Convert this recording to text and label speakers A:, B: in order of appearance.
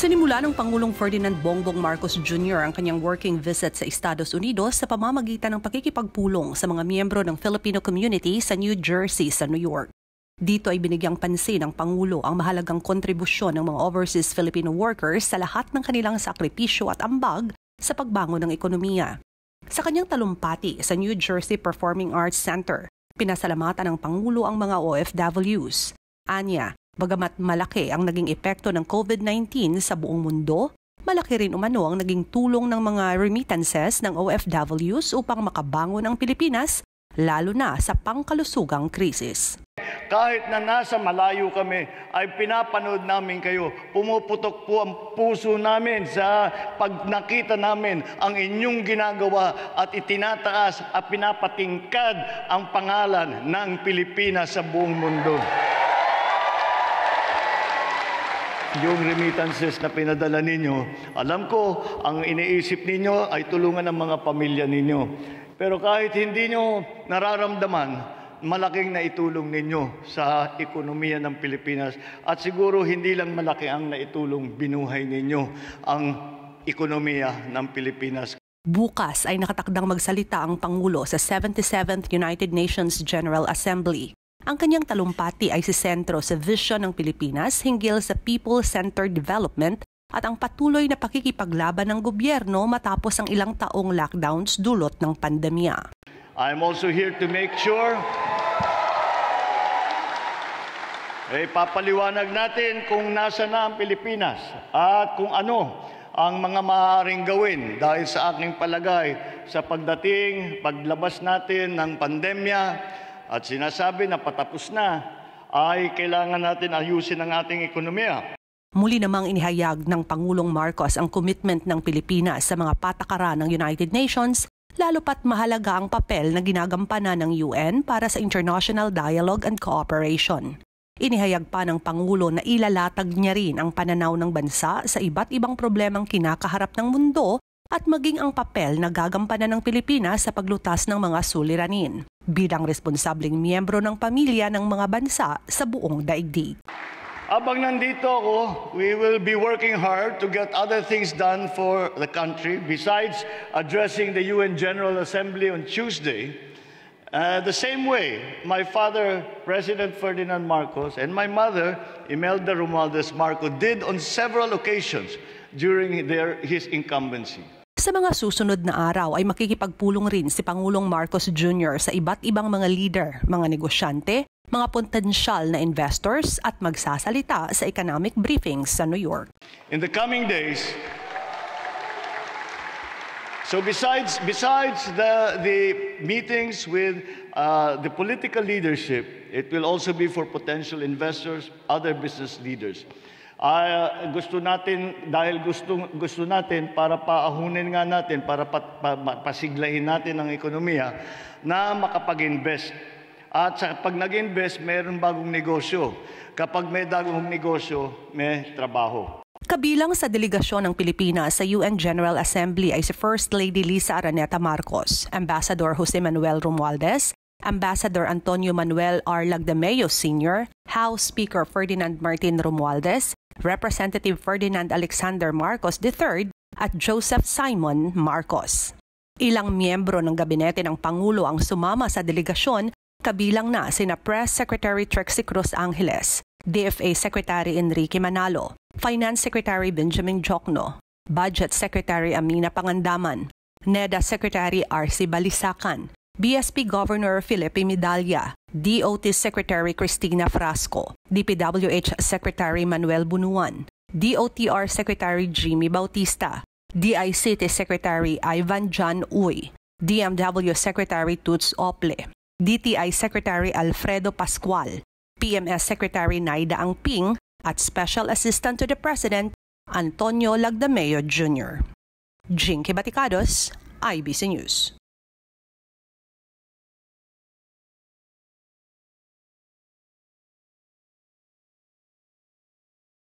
A: Isinimula ng Pangulong Ferdinand Bongbong Marcos Jr. ang kanyang working visit sa Estados Unidos sa pamamagitan ng pakikipagpulong sa mga miyembro ng Filipino community sa New Jersey sa New York. Dito ay binigyang pansin ng Pangulo ang mahalagang kontribusyon ng mga overseas Filipino workers sa lahat ng kanilang sakripisyo at ambag sa pagbangon ng ekonomiya. Sa kanyang talumpati sa New Jersey Performing Arts Center, pinasalamatan ng Pangulo ang mga OFWs. Anya, bagamat malaki ang naging epekto ng COVID-19 sa buong mundo, malaki rin umano ang naging tulong ng mga remittances ng OFWs upang makabangon ang Pilipinas, lalo na sa pangkalusugang krisis.
B: Kahit na nasa malayo kami, ay pinapanood namin kayo. Pumuputok po ang puso namin sa pag nakita namin ang inyong ginagawa at itinataas at pinapatingkad ang pangalan ng Pilipinas sa buong mundo. Yung remittances na pinadala ninyo, alam ko, ang iniisip ninyo ay tulungan ng mga pamilya ninyo. Pero kahit hindi nyo nararamdaman, malaking naitulong ninyo sa ekonomiya ng Pilipinas. At siguro hindi lang malaki ang naitulong binuhay ninyo ang ekonomiya ng Pilipinas.
A: Bukas ay nakatakdang magsalita ang Pangulo sa 77th United Nations General Assembly. Ang kanyang talumpati ay sisentro sa vision ng Pilipinas hinggil sa people-centered development at ang patuloy na pakikipaglaban ng gobyerno matapos ang ilang taong lockdowns dulot ng pandemya.
B: I'm also here to make sure papaliwanag natin kung nasa na ang Pilipinas at kung ano ang mga maaaring gawin dahil sa aking palagay sa paglabas natin ng pandemya at sinasabi na patapos na, ay kailangan natin ayusin ang ating ekonomiya.
A: Muli namang inihayag ng Pangulong Marcos ang commitment ng Pilipinas sa mga patakaran ng United Nations, lalo pat mahalaga ang papel na ginagampanan ng UN para sa international dialogue and cooperation. Inihayag pa ng Pangulo na ilalatag niya rin ang pananaw ng bansa sa iba't ibang problemang kinakaharap ng mundo at maging ang papel na gagampanan ng Pilipinas sa paglutas ng mga suliranin bilang responsableng miyembro ng pamilya ng mga bansa sa buong daigdig.
B: Habang nandito ako, we will be working hard to get other things done for the country besides addressing the UN General Assembly on Tuesday. The same way, my father, President Ferdinand Marcos, and my mother, Imelda Romualdez Marcos, did on several occasions during his incumbency.
A: Sa mga susunod na araw ay makikipagpulong rin si Pangulong Marcos Jr. sa iba't ibang mga leader, mga negosyante, mga potensyal na investors at magsasalita sa economic briefings sa New York.
B: In the coming days, so besides the meetings with the political leadership, it will also be for potential investors, other business leaders. Gusto natin para paahunin nga natin, para pasiglahin natin ang ekonomiya na makapag-invest. At pag nag-invest, mayroon bagong negosyo. Kapag may bagong negosyo, may trabaho.
A: Kabilang sa delegasyon ng Pilipinas sa UN General Assembly ay si First Lady Lisa Araneta Marcos, Ambassador Jose Manuel Romualdez, Ambassador Antonio Manuel R. Lagdameo Sr., House Speaker Ferdinand Martin Romualdez, Representative Ferdinand Alexander Marcos III at Joseph Simon Marcos. Ilang miyembro ng gabinete ng Pangulo ang sumama sa delegasyon, kabilang na sina Press Secretary Trixie Cruz Angeles, DFA Secretary Enrique Manalo, Finance Secretary Benjamin Jocno, Budget Secretary Amina Pangandaman, NEDA Secretary R.C. Balisacan, BSP Governor Felipe Medalla, DOT Secretary Cristina Frasco, DPWH Secretary Manuel Bunuan, DOTR Secretary Jimmy Bautista, DICT Secretary Ivan John Uy, DMW Secretary Toots Ople, DTI Secretary Alfredo Pascual, PMS Secretary Naida Angping at Special Assistant to the President Antonio Lagdameo Jr. Jinky Baticados, IBC News.